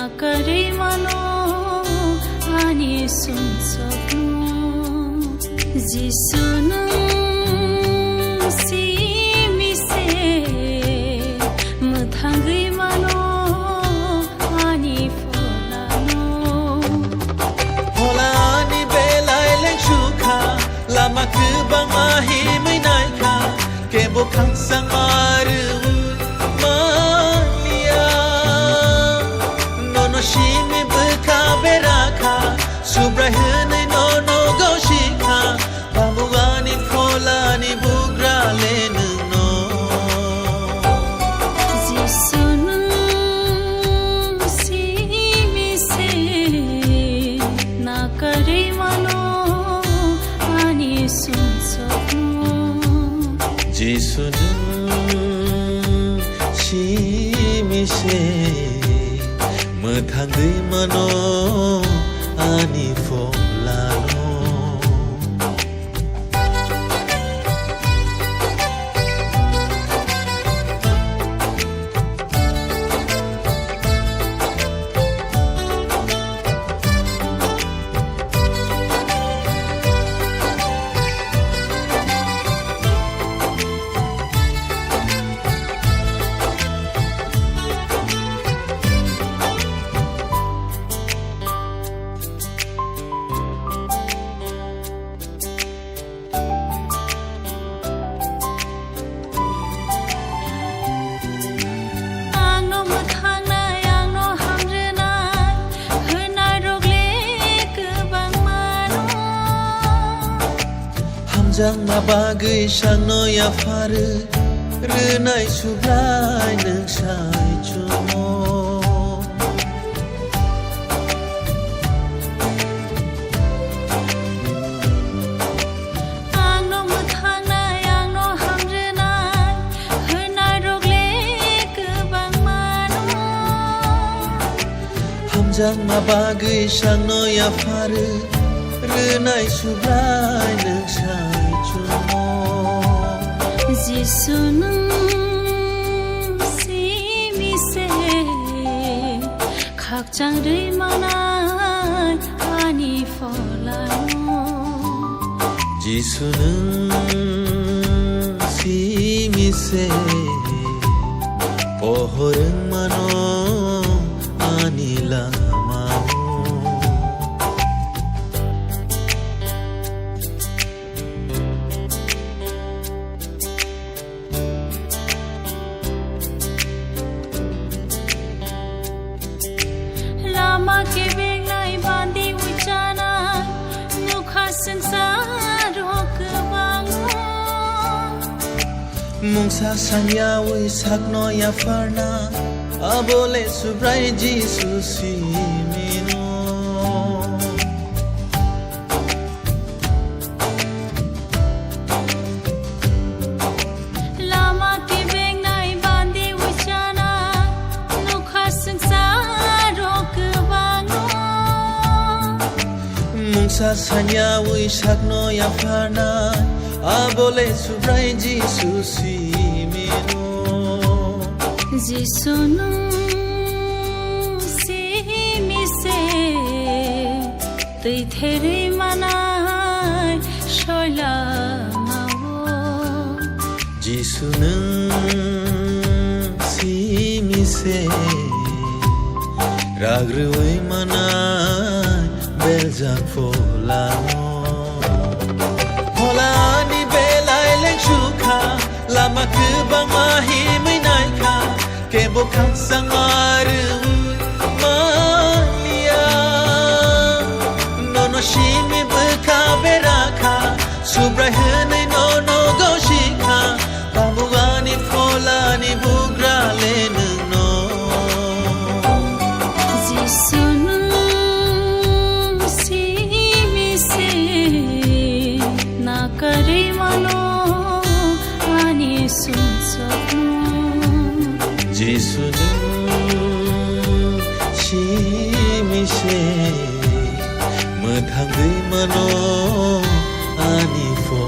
नाकारै मनो आनि सुनसक्नु जिसुनु सिमिसे मोथाङै मनो आनि फलानो फलानि बेलाइलें सुखा लामा गोबां आहिमै नायखा केबो खांसां आरो Shimi buka beraka subrai hene no goshika babuani folani bugra lenu no Jisunu simi se nakarai mano ani sunsaknu Jisunu simi se Mothangei mano ani folano Jang ma bagui sang no ya faru renai subrai neng sai chumo Ang no muthang na yang no hamrenai henai rogle kebang mano Jang ma bagui sang no ya faru renai subrai neng sai Jisunu simise khakchangrai manai ani folano Jisunu simise pohoreng mano ani lamao Lama ke bengai bandi uchana nukha sansaro kebango Mungsa sanya wi sakno ya farna abole subrai Jesus simino Lama ke bengai bandi uchana nukha sansaro kebango Mungsa sanya wi sakno ya farna abole subrai Jesus simino Jisunu simise tui therai manai shoila mawo Jisunu simise ragrui manai belja folano Folani belaileng shuka lama kubang ahimai naika kebo kangsang aru malia nono shimi buka beraka subrai hene no goshika babuani folani bugra lenu no Jisunu simise nakarai mano ani sunsaknu Jisunu simise mothangei mano ani fo